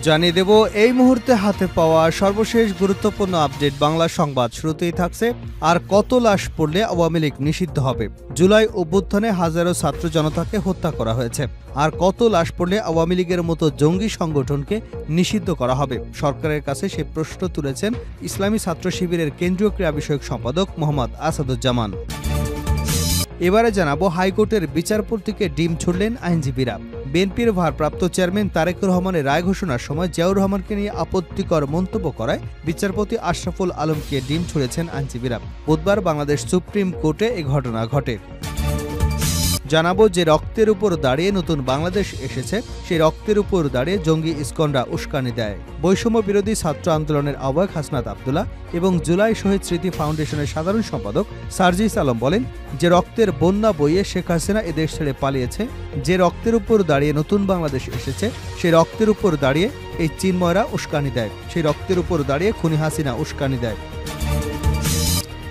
জানিয়ে দেব এই মুহূর্তে হাতে পাওয়া সর্বশেষ গুরুত্বপূর্ণ আপডেট বাংলা সংবাদ। শুরুতেই থাকছে, আর কত লাশ পড়লে আওয়ামী লীগ নিষিদ্ধ হবে? জুলাই অভ্যুত্থানে হাজারো ছাত্র জনতাকে হত্যা করা হয়েছে। আর কত লাশ পড়লে আওয়ামী লীগের মতো জঙ্গি সংগঠনকে নিষিদ্ধ করা হবে? সরকারের কাছে সে প্রশ্ন তুলেছেন ইসলামী ছাত্র শিবিরের কেন্দ্রীয় ক্রীড়া বিষয়ক সম্পাদক মোহাম্মদ আসাদুজ্জামান। এবারে জানাবো, হাইকোর্টের বিচারপতিকে ডিম ছুড়লেন আইনজীবীরা। বিএনপির ভারপ্রাপ্ত চেয়ারম্যান তারেক রহমানের রায় ঘোষণার সময় জিয়াউর রহমানকে নিয়ে আপত্তিকর মন্তব্য করায় বিচারপতি আশরাফুল আলমকে ডিম ছুড়েছেন আইনজীবীরা। বুধবার বাংলাদেশ সুপ্রিম কোর্টে এ ঘটনা ঘটে। জানাবো যে রক্তের উপর দাঁড়িয়ে নতুন বাংলাদেশ এসেছে, সেই রক্তের উপর দাঁড়িয়ে জঙ্গি ইসকনরা উস্কানি দেয়। বৈষম্য বিরোধী ছাত্র আন্দোলনের আহ্বায়ক হাসনাত আব্দুল্লাহ এবং জুলাই শহীদ স্মৃতি ফাউন্ডেশনের সাধারণ সম্পাদক সার্জিস আলম বলেন, যে রক্তের বন্যা বইয়ে শেখ হাসিনা এদেশ ছেড়ে পালিয়েছে, যে রক্তের উপর দাঁড়িয়ে নতুন বাংলাদেশ এসেছে, সেই রক্তের উপর দাঁড়িয়ে এই চিন্ময়রা উস্কানি দেয়, সেই রক্তের উপর দাঁড়িয়ে খুনি হাসিনা উস্কানি দেয়।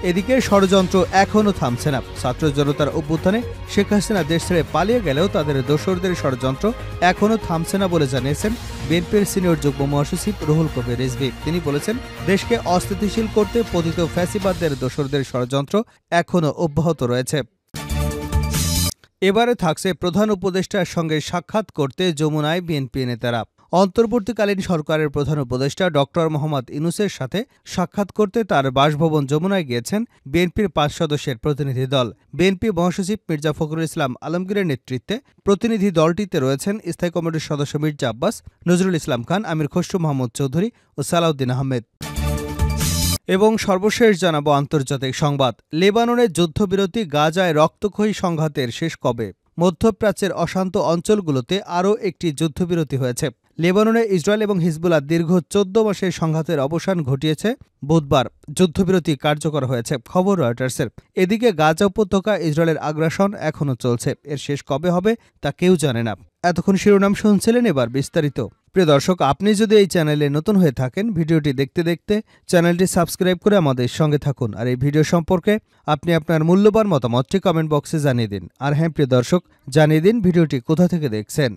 এদিকে ষড়যন্ত্র এখনও থামছে না। ছাত্র জনতার অভ্যুত্থানে শেখ হাসিনা দেশ ছেড়ে পালিয়ে গেলেও তাদের দোসরদের ষড়যন্ত্র এখনও থামছে না বলে জানিয়েছেন বিএনপির সিনিয়র যুগ্ম মহাসচিব রুহুল কবির রিজভী। তিনি বলেছেন, দেশকে অস্থিতিশীল করতে পতিত ফ্যাসিবাদদের দোসরদের ষড়যন্ত্র এখনও অব্যাহত রয়েছে। এবারে থাকছে, প্রধান উপদেষ্টার সঙ্গে সাক্ষাৎ করতে যমুনায় বিএনপি নেতারা। অন্তর্বর্তীকালীন সরকারের প্রধান উপদেষ্টা ডক্টর মোহাম্মদ ইউনূসের সাথে সাক্ষাৎ করতে তার বাসভবন যমুনায় গিয়েছেন বিএনপির ৫ সদস্যের প্রতিনিধি দল। বিএনপি মহাসচিব মির্জা ফখরুল ইসলাম আলমগীরের নেতৃত্বে প্রতিনিধি দলটিতে রয়েছেন স্থায়ী কমিটির সদস্য মির্জা আব্বাস, নজরুল ইসলাম খান, আমির খসরু মাহমুদ চৌধুরী ও সালাউদ্দিন আহমেদ। এবং সর্বশেষ জানাবো আন্তর্জাতিক সংবাদ। লেবাননের যুদ্ধবিরতি, গাজায় রক্তক্ষয়ী সংঘাতের শেষ কবে? মধ্যপ্রাচ্যের অশান্ত অঞ্চলগুলোতে আরও একটি যুদ্ধবিরতি হয়েছে। লেবাননে ইসরায়েল এবং হিজবুল্লাহ দীর্ঘ ১৪ মাসের সংঘাতের অবসান ঘটিয়েছে। বুধবার যুদ্ধবিরতি কার্যকর হয়েছে, খবর রয়টার্সের। এদিকে গাজা উপত্যকা ইসরায়েলের আগ্রাসন এখনও চলছে। এর শেষ কবে হবে তা কেউ জানে না। এতক্ষণ শিরোনাম শুনছিলেন, এবার বিস্তারিত। প্রিয় দর্শক, আপনি যদি এই চ্যানেলে নতুন হয়ে থাকেন, ভিডিওটি দেখতে দেখতে চ্যানেলটি সাবস্ক্রাইব করে আমাদের সঙ্গে থাকুন। আর এই ভিডিও সম্পর্কে আপনি আপনার মূল্যবান মতামতটি কমেন্ট বক্সে জানিয়ে দিন। আর হ্যাঁ প্রিয় দর্শক, জানিয়ে দিন ভিডিওটি কোথা থেকে দেখছেন।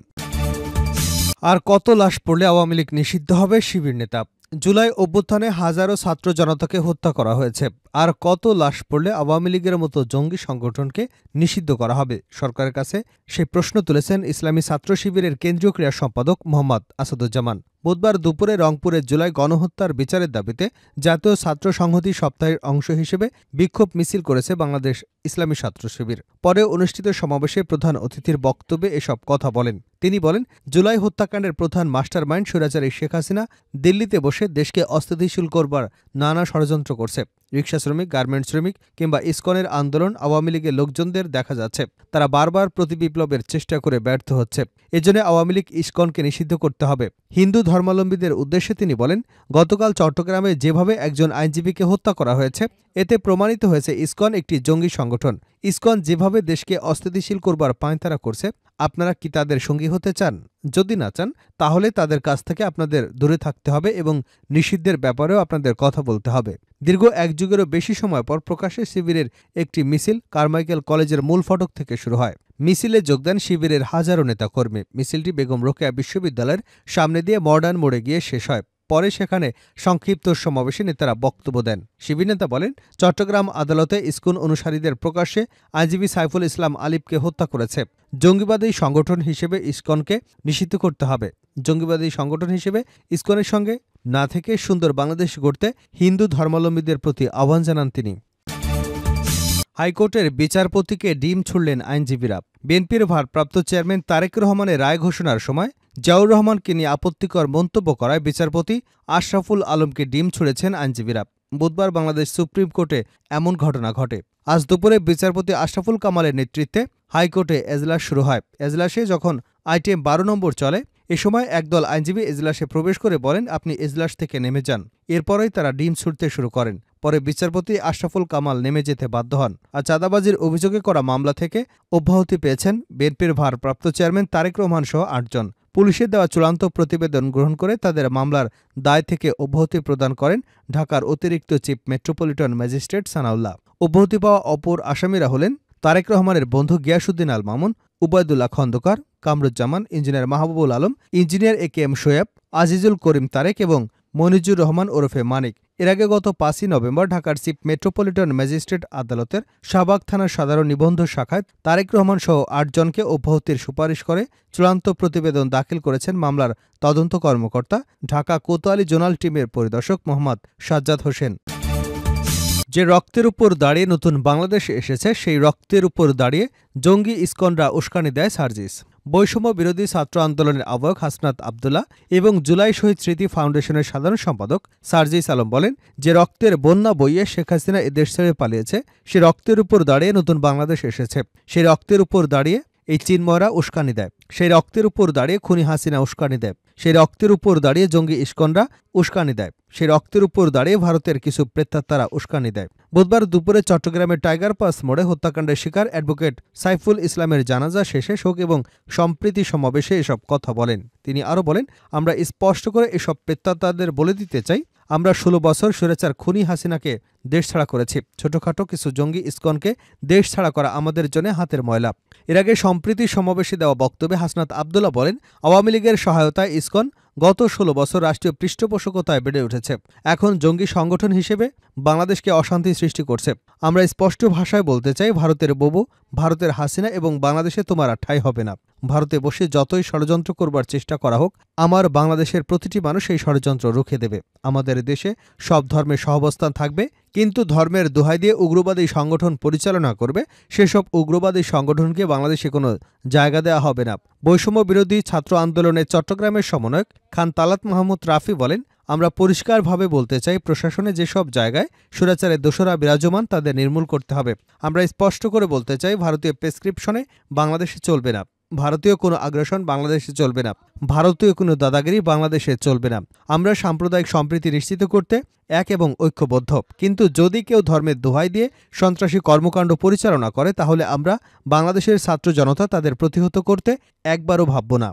আর কত লাশ পড়লে আওয়ামী লীগ নিষিদ্ধ হবে? শিবির নেতা। জুলাই অভ্যুত্থানে হাজারো ছাত্র জনতাকে হত্যা করা হয়েছে। আর কত লাশ পড়লে আওয়ামী লীগের মতো জঙ্গি সংগঠনকে নিষিদ্ধ করা হবে? সরকারের কাছে সেই প্রশ্ন তুলেছেন ইসলামী ছাত্র শিবিরের কেন্দ্রীয় ক্রীড়া সম্পাদক মোহাম্মদ আসাদুজ্জামান। বুধবার দুপুরে রংপুরে জুলাই গণহত্যার বিচারের দাবিতে জাতীয় ছাত্র সংহতি সপ্তাহের অংশ হিসেবে বিক্ষোভ মিছিল করেছে বাংলাদেশ ইসলামী ছাত্র শিবির। পরে অনুষ্ঠিত সমাবেশে প্রধান অতিথির বক্তব্যে এসব কথা বলেন। তিনি বলেন, জুলাই হত্যাকাণ্ডের প্রধান মাস্টারমাইন্ড স্বৈরাচারী শেখ হাসিনা দিল্লিতে বসে দেশকে অস্থিতিশীল করবার নানা ষড়যন্ত্র করছে। রিকশা শ্রমিক, গার্মেন্টস শ্রমিক কিংবা ইসকনের আন্দোলন আওয়ামী লীগের লোকজনদের দেখা যাচ্ছে তারা বারবার প্রতিবিপ্লবের চেষ্টা করে ব্যর্থ হচ্ছে। এজন্য আওয়ামী লীগ ইসকনকে নিষিদ্ধ করতে হবে। হিন্দু ধর্মাবলম্বীদের উদ্দেশ্যে তিনি বলেন, গতকাল চট্টগ্রামে যেভাবে একজন আইনজীবীকে হত্যা করা হয়েছে, এতে প্রমাণিত হয়েছে ইসকন একটি জঙ্গি সংগঠন। ইসকন যেভাবে দেশকে অস্থিতিশীল করবার পাঁয়তারা করছে, আপনারা কি তাদের সঙ্গী হতে চান? যদি না চান, তাহলে তাদের কাছ থেকে আপনাদের দূরে থাকতে হবে এবং নিষিদ্ধের ব্যাপারেও আপনাদের কথা বলতে হবে। দীর্ঘ এক যুগেরও বেশি সময় পর প্রকাশ্যে শিবিরের একটি মিছিল কারমাইকেল কলেজের মূল ফটক থেকে শুরু হয়। মিছিলে যোগ দেন শিবিরের হাজারো নেতাকর্মী। মিছিলটি বেগম রোকেয়া বিশ্ববিদ্যালয়ের সামনে দিয়ে মডার্ন মোড়ে গিয়ে শেষ হয়। পরে সেখানে সংক্ষিপ্ত সমাবেশে নেতারা বক্তব্য দেন। শিবির নেতা বলেন, চট্টগ্রাম আদালতে ইসকন অনুসারীদের প্রকাশ্যে আইনজীবী সাইফুল ইসলাম আলিফকে হত্যা করেছে। জঙ্গিবাদী সংগঠন হিসেবে ইসকনকে নিষিদ্ধ করতে হবে। জঙ্গিবাদী সংগঠন হিসেবে ইসকনের সঙ্গে না থেকে সুন্দর বাংলাদেশ গড়তে হিন্দু ধর্মাবলম্বীদের প্রতি আহ্বান জানান তিনি। হাইকোর্টের বিচারপতিকে ডিম ছুড়লেন আইনজীবীরা। বিএনপির ভারপ্রাপ্ত চেয়ারম্যান তারেক রহমানের রায় ঘোষণার সময় জিয়াউর রহমানকে নিয়ে আপত্তিকর মন্তব্য করায় বিচারপতি আশরাফুল আলমকে ডিম ছুড়েছেন আইনজীবীরা। বুধবার বাংলাদেশ সুপ্রিম কোর্টে এমন ঘটনা ঘটে। আজ দুপুরে বিচারপতি আশরাফুল কামালের নেতৃত্বে হাইকোর্টে এজলাস শুরু হয়। এজলাসে যখন আইটেম ১২ নম্বর চলে, এ সময় একদল আইনজীবী এজলাসে প্রবেশ করে বলেন, আপনি এজলাস থেকে নেমে যান। এরপরই তারা ডিম ছুড়তে শুরু করেন। পরে বিচারপতি আশরাফুল কামাল নেমে যেতে বাধ্য হন। আর চাঁদাবাজির অভিযোগে করা মামলা থেকে অব্যাহতি পেয়েছেন বিএনপির ভারপ্রাপ্ত চেয়ারম্যান তারেক রহমান সহ ৮ জন। পুলিশের দেওয়া চূড়ান্ত প্রতিবেদন গ্রহণ করে তাদের মামলার দায় থেকে অব্যাহতি প্রদান করেন ঢাকার অতিরিক্ত চিফ মেট্রোপলিটন ম্যাজিস্ট্রেট সানাউল্লাহ। অব্যাহতি পাওয়া অপর আসামিরা হলেন তারেক রহমানের বন্ধু Giasuddin Al Mamun, Ubaidullah Khandaker, Kamruzzaman, engineer Mahbubul Alam, engineer AKM Shoaib, Azizul Karim Tarique এবং মনিজুর রহমান ওরফে মানিক। এর আগে গত ৫ই নভেম্বর ঢাকার চিফ মেট্রোপলিটন ম্যাজিস্ট্রেট আদালতের শাহবাগ থানার সাধারণ নিবন্ধ শাখায় তারেক রহমান সহ ৮ জনকে অব্যাহতির সুপারিশ করে চূড়ান্ত প্রতিবেদন দাখিল করেছেন মামলার তদন্ত কর্মকর্তা ঢাকা কোতোয়ালি জোনাল টিমের পরিদর্শক মোহাম্মদ সাজ্জাদ হোসেন। যে রক্তের উপর দাঁড়িয়ে নতুন বাংলাদেশ এসেছে, সেই রক্তের উপর দাঁড়িয়ে জঙ্গি ইসকনরা উস্কানি দেয় সার্জিস। বৈষম্য বিরোধী ছাত্র আন্দোলনের আহ্বায়ক হাসনাত আবদুল্লাহ এবং জুলাই শহীদ স্মৃতি ফাউন্ডেশনের সাধারণ সম্পাদক সার্জিস আলম বলেন, যে রক্তের বন্যা বইয়ে শেখ হাসিনা এদেশ ছেড়ে পালিয়েছে, সে রক্তের উপর দাঁড়িয়ে নতুন বাংলাদেশ এসেছে। সেই রক্তের উপর দাঁড়িয়ে এই চিন্ময়রা উস্কানি দেয়। সেই রক্তের উপর দাঁড়িয়ে খুনি হাসিনা উস্কানি দেয়। সেই রক্তের উপর দাঁড়িয়ে জঙ্গি ইসকনরা উস্কানি দেয়। সেই রক্তের উপর দাঁড়িয়ে ভারতের কিছু প্রেতাত্মারা উস্কানি দেয়। বুধবার দুপুরে চট্টগ্রামের টাইগার পাস মোড়ে হত্যাকাণ্ডের শিকার অ্যাডভোকেট সাইফুল ইসলামের জানাজা শেষে শোক এবং সম্প্রীতি সমাবেশে এসব কথা বলেন। তিনি আরও বলেন, আমরা স্পষ্ট করে এসব প্রেতাত্মাদের বলে দিতে চাই, আমরা ১৬ বছর স্বৈরাচার খুনি হাসিনাকে দেশ ছাড়া করেছি। ছোটখাটো কিছু জঙ্গি ইসকনকে দেশ ছাড়া করা আমাদের জন্য হাতের ময়লা। এর আগে সম্প্রীতি সমাবেশে দেওয়া বক্তব্যে হাসনাত আবদুল্লাহ বলেন, আওয়ামী লীগের সহায়তায় ইসকন গত ১৬ বছর রাষ্ট্রীয় পৃষ্ঠপোষকতায় বেড়ে উঠেছে। এখন জঙ্গি সংগঠন হিসেবে বাংলাদেশকে অশান্তি সৃষ্টি করছে। আমরা স্পষ্ট ভাষায় বলতে চাই, ভারতের বুবু, ভারতের হাসিনা এবং বাংলাদেশে তোমার ঠাঁই হবে না। ভারতে বসে যতই ষড়যন্ত্র করবার চেষ্টা করা হোক, আমার বাংলাদেশের প্রতিটি মানুষ এই ষড়যন্ত্র রুখে দেবে। আমাদের দেশে সব ধর্মের সহাবস্থান থাকবে, কিন্তু ধর্মের দোহাই দিয়ে উগ্রবাদী সংগঠন পরিচালনা করবে, সেসব উগ্রবাদী সংগঠনকে বাংলাদেশে কোনো জায়গা দেওয়া হবে না। বৈষম্য বিরোধী ছাত্র আন্দোলনের চট্টগ্রামের সমন্বয়ক খান তালাত মাহমুদ রাফি বলেন, আমরা পরিষ্কারভাবে বলতে চাই, প্রশাসনে যেসব জায়গায় স্বৈরাচারের দোসরা বিরাজমান তাদের নির্মূল করতে হবে। আমরা স্পষ্ট করে বলতে চাই, ভারতীয় প্রেসক্রিপশনে বাংলাদেশে চলবে না। ভারতীয় কোনো আগ্রাসন বাংলাদেশে চলবে না। ভারতীয় কোনো দাদাগিরি বাংলাদেশে চলবে না। আমরা সাম্প্রদায়িক সম্প্রীতি নিশ্চিত করতে এক এবং ঐক্যবদ্ধ। কিন্তু যদি কেউ ধর্মের দোহাই দিয়ে সন্ত্রাসী কর্মকাণ্ড পরিচালনা করে, তাহলে আমরা বাংলাদেশের ছাত্র জনতা তাদের প্রতিহত করতে একবারও ভাবব না।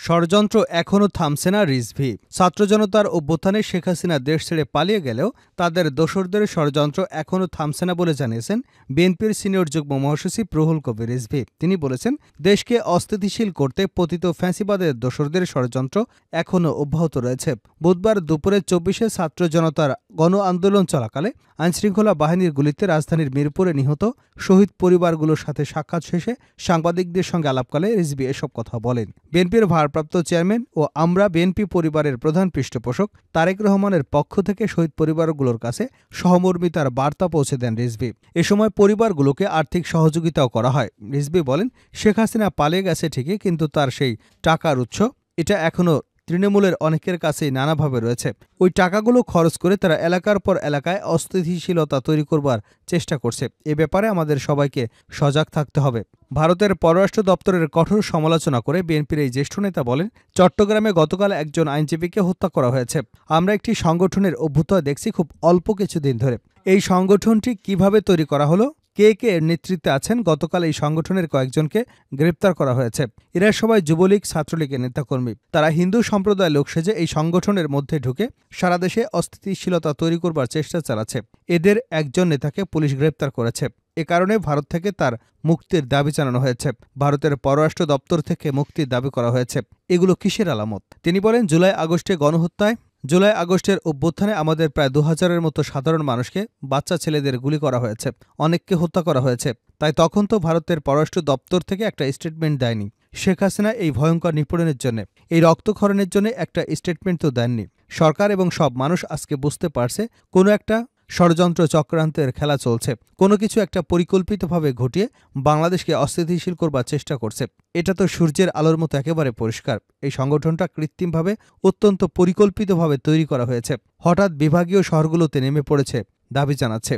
ষড়যন্ত্র এখনও থামছে না রিজভী। ছাত্র জনতার অভ্যুত্থানে শেখ হাসিনা দেশ ছেড়ে পালিয়ে গেলেও তাদের দোসরদের ষড়যন্ত্র এখনও থামছে না বলে জানিয়েছেন বিএনপির সিনিয়র যুগ্ম মহাসচিব রুহুল কবির রিজভী। তিনি বলেছেন, দেশকে অস্থিতিশীল করতে পতিত ফ্যাসিবাদের দোসরদের ষড়যন্ত্র এখনও অব্যাহত রয়েছে। বুধবার দুপুরে ২৪শে ছাত্র জনতার গণ আন্দোলন চলাকালে আইনশৃঙ্খলা বাহিনীর গুলিতে রাজধানীর মিরপুরে নিহত শহীদ পরিবারগুলোর সাথে সাক্ষাৎ শেষে সাংবাদিকদের সঙ্গে আলাপকালে রিজভী এসব কথা বলেন। বিএনপির ভারপ্রাপ্ত চেয়ারম্যান ও আমরা বিএনপি পরিবারের প্রধান পৃষ্ঠপোষক তারেক রহমানের পক্ষ থেকে শহীদ পরিবারগুলোর কাছে সহমর্মিতার বার্তা পৌঁছে দেন রিজভী। এ সময় পরিবারগুলোকে আর্থিক সহযোগিতাও করা হয়। রিজভী বলেন, শেখ হাসিনা পালিয়ে গেছে ঠিকই, কিন্তু তার সেই টাকার উৎস এটা এখনও তৃণমূলের অনেকের কাছেই নানাভাবে রয়েছে। ওই টাকাগুলো খরচ করে তারা এলাকার পর এলাকায় অস্থিতিশীলতা তৈরি করবার চেষ্টা করছে। এ ব্যাপারে আমাদের সবাইকে সজাগ থাকতে হবে। ভারতের পররাষ্ট্র দপ্তরের কঠোর সমালোচনা করে বিএনপির এই জ্যেষ্ঠ নেতা বলেন, চট্টগ্রামে গতকাল একজন আইনজীবীকে হত্যা করা হয়েছে। আমরা একটি সংগঠনের অভ্যুদয় দেখছি খুব অল্প কিছুদিন ধরে। এই সংগঠনটি কিভাবে তৈরি করা হলো, কে কে এর নেতৃত্বে আছেন, গতকাল এই সংগঠনের কয়েকজনকে গ্রেপ্তার করা হয়েছে। এরা সবাই যুবলীগ, ছাত্রলীগের নেতাকর্মী। তারা হিন্দু সম্প্রদায়ের লোক সেজে এই সংগঠনের মধ্যে ঢুকে সারা দেশে অস্থিতিশীলতা তৈরি করবার চেষ্টা চালাচ্ছে। এদের একজন নেতাকে পুলিশ গ্রেপ্তার করেছে। এ কারণে ভারত থেকে তার মুক্তির দাবি জানানো হয়েছে। ভারতের পররাষ্ট্র দপ্তর থেকে মুক্তির দাবি করা হয়েছে। এগুলো কিসের আলামত? তিনি বলেন, জুলাই আগস্টের অভ্যুত্থানে আমাদের প্রায় ২০০০-এর মতো সাধারণ মানুষকে, বাচ্চা ছেলেদের গুলি করা হয়েছে, অনেককে হত্যা করা হয়েছে। তাই তখন তো ভারতের পররাষ্ট্র দপ্তর থেকে একটা স্টেটমেন্ট দেয়নি। শেখ হাসিনা এই ভয়ঙ্কর নিপীড়নের জন্য, এই রক্তক্ষরণের জন্য একটা স্টেটমেন্ট তো দেননি। সরকার এবং সব মানুষ আজকে বুঝতে পারছে কোনো একটা ষড়যন্ত্র চক্রান্তের খেলা চলছে। কোনো কিছু একটা পরিকল্পিতভাবে ঘটিয়ে বাংলাদেশকে অস্থিতিশীল করবার চেষ্টা করছে। এটা তো সূর্যের আলোর মতো একেবারে পরিষ্কার। এই সংগঠনটা কৃত্রিমভাবে, অত্যন্ত পরিকল্পিতভাবে তৈরি করা হয়েছে। হঠাৎ বিভাগীয় শহরগুলোতে নেমে পড়েছে, দাবি জানাচ্ছে।